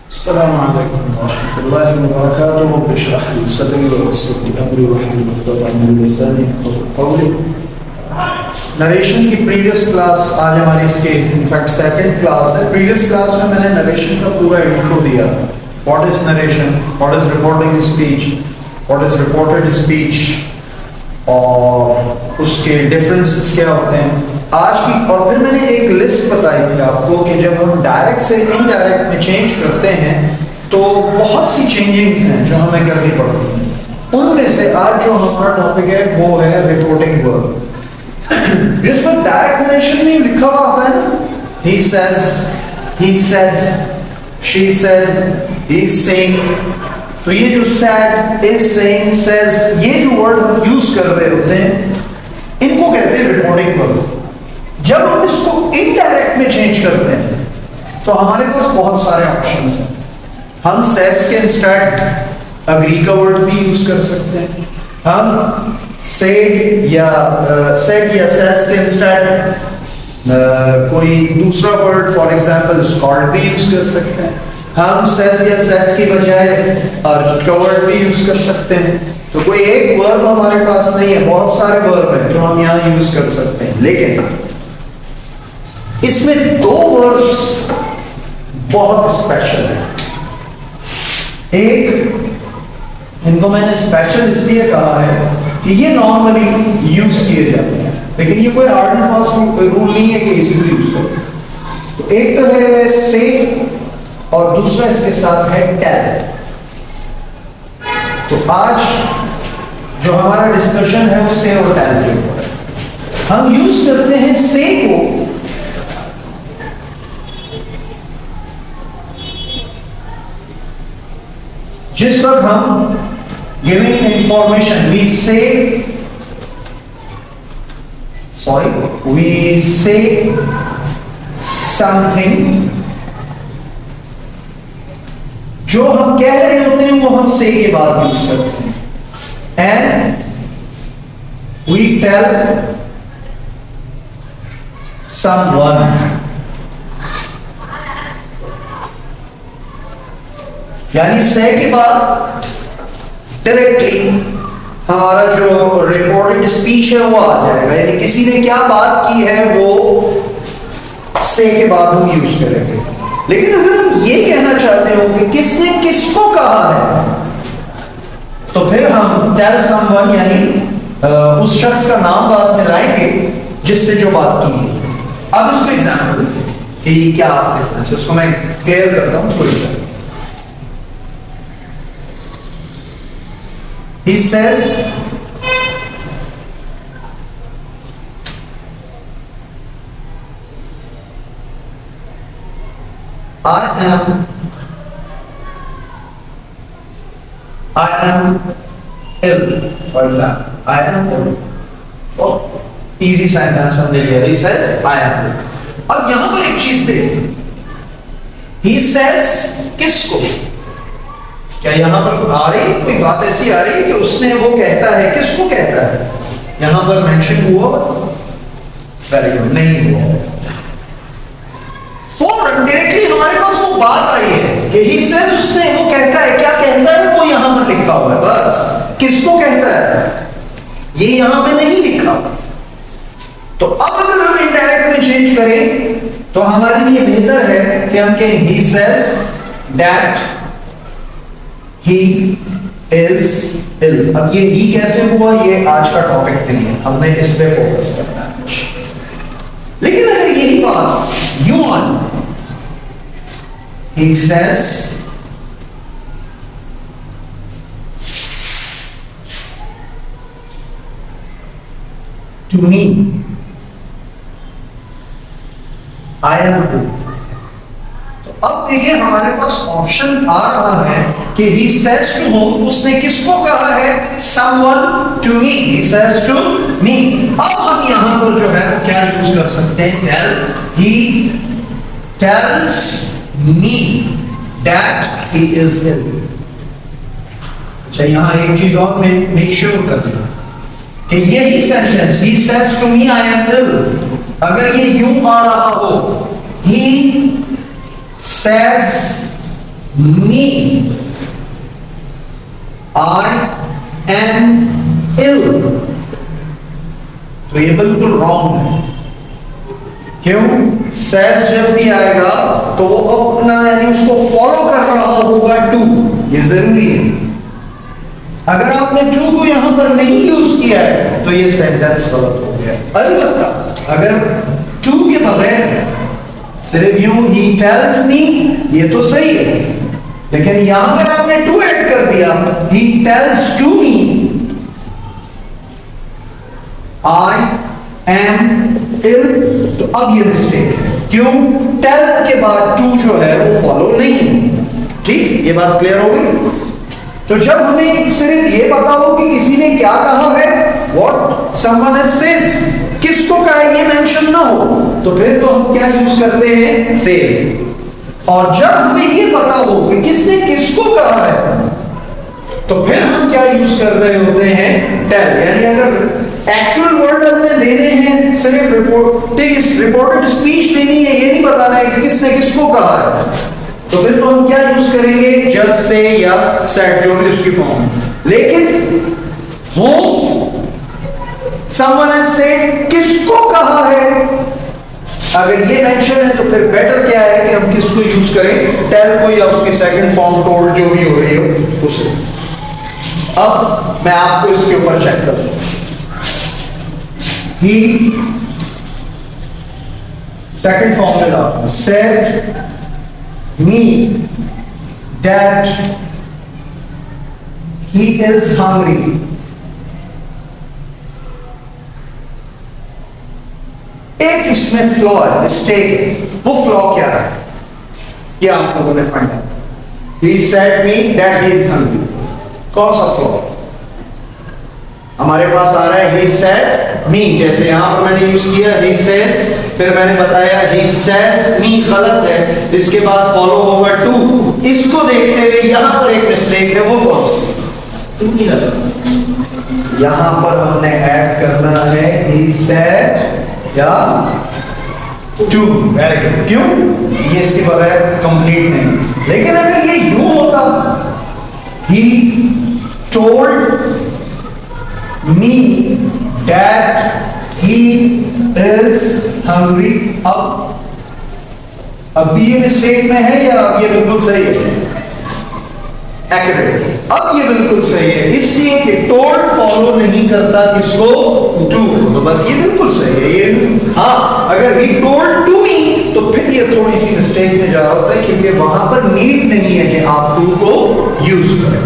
अस्सलामु अलैकुम वरहमतुल्लाहि वबरकातुहू रब्bi इश्रह ली सदरी वयस्सिर ली अमरी वहलुल उक़दतम मिन लिसानी यफ़क़हू क़ौली। नरेशन की प्रीवियस क्लास आज हमारी इसकी इनफैक्ट सेकंड क्लास है। प्रीवियस क्लास में मैंने नरेशन का पूरा इंट्रो दिया। What is narration, what is reporting speech, what is reported speech और उसके डिफरेंसेस क्या होते हैं आज की। और फिर मैंने एक लिस्ट बताई थी आपको कि जब हम डायरेक्ट से इनडायरेक्ट में चेंज करते हैं तो बहुत सी चेंजिंग्स हैं जो हमें करनी पड़ती हैं। उनमें से आज जो हमारा टॉपिक है वो है रिपोर्टिंग वर्ब। जिसमें डायरेक्ट नरेशन में लिखा हुआ आता है ना, he says, he said, she said, he is saying। तो ये जो said, is saying, says, ये जो वर्ड हम यूज कर रहे होते हैं इनको कहते हैं रिपोर्टिंग वर्ब। जब हम इसको इनडायरेक्ट में चेंज करते हैं तो हमारे पास बहुत सारे ऑप्शंस हैं। हम says के इंस्टेड अग्री का वर्ड भी यूज कर सकते हैं। हम said या says के इंस्टेड कोई दूसरा वर्ड फॉर एग्जांपल स्कॉल्ड भी यूज कर सकते हैं। हम says या said की बजाय अर्ज्ड का वर्ड भी यूज कर सकते हैं। तो कोई एक वर्ब हमारे पास नहीं है, बहुत सारे वर्ब हैं जो हम यहाँ यूज कर सकते हैं। लेकिन इसमें दो वर्ब्स बहुत स्पेशल है। एक, इनको मैंने स्पेशल इसलिए कहा है कि ये नॉर्मली यूज किए जाते हैं, लेकिन ये कोई हार्ड एंड फास्ट रूल नहीं है कि इसी को यूज करें। तो एक तो है से और दूसरा इसके साथ है टेल। तो आज जो हमारा डिस्कशन है वो से और टेल के ऊपर है। हम यूज करते हैं से को जिस वक्त हम giving information we say something, जो हम कह रहे होते हैं वो हम से के बाद यूज करते हैं। एंड वी टेल समवन, यानी से के बाद डायरेक्टली हमारा जो रिपोर्टेड स्पीच है वो आ जाएगा। यानी किसी ने क्या बात की है वो से के बाद हम यूज करेंगे। लेकिन अगर हम ये कहना चाहते हो कि किसने किसको कहा है तो फिर हम टेल समवन यानी उस शख्स का नाम बाद में लाएंगे जिससे जो बात की है। अब इसको एग्जाम्पल देते हैं कि क्या डिफरेंस है, उसको मैं क्लियर करता हूं थोड़ी सी। He says, I am ill, for example. I am ill. Oh, easy sentence हमने लिया। He says, I am ill. अब यहां पर एक चीज देखिए, He says किसको? क्या यहां पर आ रही है कोई बात ऐसी आ रही है कि उसने वो कहता है, किसको कहता है? यहां पर मेंशन हुआ? वेरी गुड, नहीं हुआ। फॉरन डायरेक्टली हमारे पास वो बात आई है कि ही सेज, उसने वो कहता है, क्या कहता है वो यहां पर लिखा हुआ है। बस किसको कहता है ये यहां पे नहीं लिखा। तो अब अगर हम इनडायरेक्ट में चेंज करें तो हमारे लिए बेहतर है कि हम कहें he says that he is ill। अब ये ही कैसे हुआ ये आज का टॉपिक नहीं है, हमने इस पे फोकस करना है। लेकिन अगर यही बात यूं on he says to me I am ill, अब देखिए हमारे पास ऑप्शन आ रहा है कि he says to whom, उसने किसको कहा है? someone to me, he says to me। अब हम यहां पर जो है वो क्या यूज कर सकते हैं? tell, he tells me that he is ill। अच्छा, यहां एक चीज और मेक श्योर कर देना कि यही sentence he says to me I am ill, अगर ये यूं आ रहा हो he says me, I am ill, तो ये बिल्कुल रॉन्ग है। क्यों? says जब भी आएगा तो वो अपना यानी उसको फॉलो कर रहा होगा to, ये जरूरी है। अगर आपने to को यहां पर नहीं यूज किया है तो ये सेंटेंस गलत हो गया। अलबत्ता अगर to के बगैर सिर्फ यूं he tells me, ये तो सही है, लेकिन यहां पर आपने to ऐड कर दिया, he tells to me I am ill, तो अब ये मिस्टेक है। क्यों? tell के बाद to जो है वो फॉलो नहीं। ठीक, ये बात क्लियर हो गई। तो जब हमें सिर्फ ये पता हो कि किसी ने क्या कहा है, what someone has says, किसको कहा है ये मेंशन ना हो, तो फिर तो हम क्या यूज करते हैं? से। और जब हमें ये पता हो कि किसने किसको कहा है, तो फिर हम क्या यूज कर रहे होते हैं? टेल। यानी अगर एक्चुअल वर्ड हमने देने हैं, सिर्फ रिपोर्टेड स्पीच देनी है, ये नहीं बताना है कि किसने किसको कहा है, तो फिर तो हम क्या यूज करेंगे? जस्ट से या सेड, जो भी उसकी फॉर्म है। लेकिन हो someone has said, किसको कहा है, अगर ये मेंशन है तो फिर बेटर क्या है कि हम किसको यूज करें? टेल को या उसकी सेकंड फॉर्म टोल्ड जो भी हो रही हो उसे। अब मैं आपको इसके ऊपर चेक करूं। ही सेकंड फॉर्म में लाता हूं, said me that he is hungry। एक इसमें फ्लॉ है, मिस्टेक है। वो फ्लॉ क्या है? ये आप लोगों ने find out. He said me that he is hungry। कौन सा फ्लॉ? हमारे पास आ रहा है he said me, जैसे यहां पर मैंने यूज किया he says, फिर मैंने बताया he says me गलत है, इसके बाद फॉलो होगा to। इसको देखते हुए यहां पर एक मिस्टेक है, वो कौन सी? to नहीं लगा, यहां पर हमने ऐड करना है he said या टू। Very good. क्यों? ये इसके बगैर कंप्लीट नहीं। लेकिन अगर ये यूं होता, he told me that he is hungry, अब ये मिस्टेक में है या अब ये बिल्कुल सही है? एक्यूरेट। अब ये बिल्कुल सही है, इसलिए कि टोल्ड फॉलो नहीं करता किसको? टू। तो बस ये बिल्कुल सही है ये। हाँ, अगर ही टोल्ड टू मी तो फिर ये थोड़ी सी मिस्टेक में जा रहा होता है, क्योंकि वहां पर नीड नहीं है कि आप टू को यूज करें।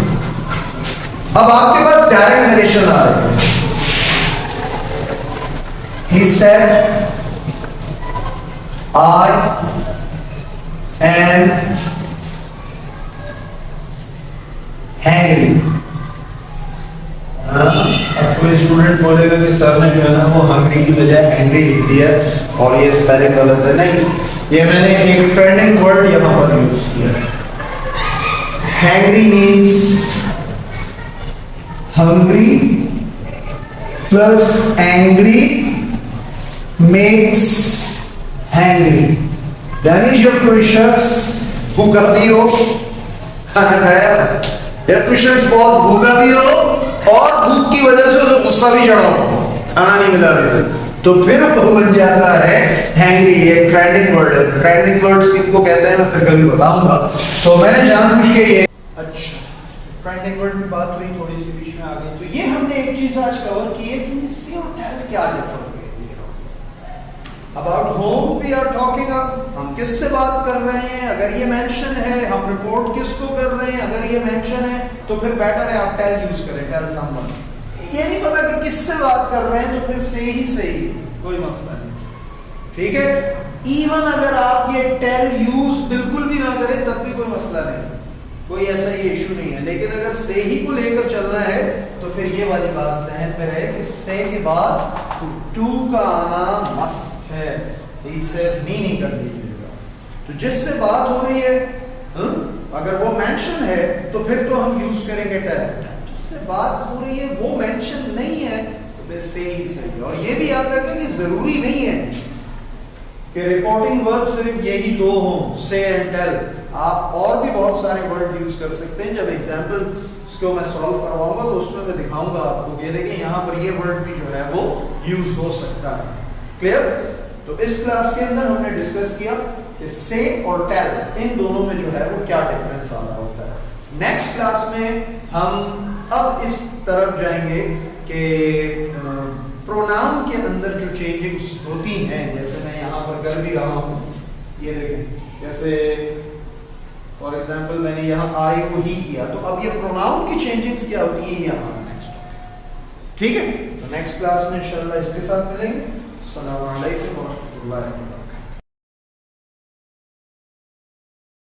अब आपके पास डायरेक्ट नरेशन आ रहा है। He said I am hungry। अब कोई स्टूडेंट बोलेगा कि सर ने जो है ना वो हंग्री की बजाय हैंग्री लिख दिया और ये स्पेलिंग गलत है। नहीं, ये मैंने एक ट्रेंडिंग वर्ड यहां पर यूज किया है। Hangry means hungry plus angry makes hangry. यानी जब कोई शख्स भूखा भी हो, खाना खाया, या कोई शख्स बहुत भूखा भी हो और भूख की वजह से उसे गुस्सा भी चढ़ा हो, खाना नहीं मिला रहता, तो फिर वो बन जाता है हैंग्री। एक ट्रेंडिंग वर्ड है। ट्रेंडिंग वर्ड्स किनको कहते हैं मैं फिर कभी बताऊंगा। तो मैंने जानबूझ के ये अच्छा ट्रेंडिंग वर्ड में बात हुई, थोड़ी सी बीच में आ गई। तो ये हमने एक चीज आज कवर की है कि इससे और टेल क्या डिफर है। About whom we are talking, हम किससे बात कर रहे हैं, अगर ये मेंशन है हम रिपोर्ट किसको कर रहे हैं, अगर ये मेंशन है तो फिर बेटर है आप टेल यूज करें, टेल समवन। ये नहीं पता कि किससे बात कर रहे हैं तो फिर से ही सही है, कोई मसला नहीं। ठीक है, इवन अगर आप ये टेल यूज बिल्कुल भी ना करें तब भी कोई मसला नहीं, कोई ऐसा ये इशू नहीं है। लेकिन अगर से ही को लेकर चलना है तो फिर ये वाली बात सहन में रहे कि से के बाद टू का आना मस्ट है। He says me नहीं कर दीजिएगा। तो जिससे बात हो रही है अगर वो मेंशन है तो फिर तो हम यूज करेंगे टेल। जिससे बात हो रही है वो मेंशन नहीं है तो बस से ही सही है। और ये भी याद रखें कि जरूरी नहीं है कि रिपोर्टिंग वर्ब सिर्फ यही दो हों, से एंड टेल। आप और भी बहुत सारे वर्ड यूज कर सकते हैं। जब एग्जाम्पल को मैं सॉल्व करवाऊंगा तो उसमें मैं दिखाऊंगा आपको, ये देखिए यहाँ पर ये वर्ड भी जो है वो यूज हो सकता है। क्लियर? तो इस क्लास के अंदर हमने डिस्कस किया कि से और टेल इन दोनों में जो है वो क्या डिफरेंस आ रहा होता है। नेक्स्ट क्लास में हम अब इस तरफ जाएंगे कि प्रोनाउन के अंदर जो चेंजिंग्स होती हैं, जैसे मैं यहाँ पर कर भी रहा हूँ, ये देखें, जैसे फॉर एग्जाम्पल मैंने यहाँ आई को ही किया, तो अब ये प्रोनाउन की चेंजिंग्स क्या होती है, ये हमारा नेक्स्ट टॉपिक। ठीक है, तो नेक्स्ट क्लास में इंशाल्लाह इसके साथ मिलेंगे। अस्सलाम वालेकुम व रहमतुल्लाहि व बरकातहू।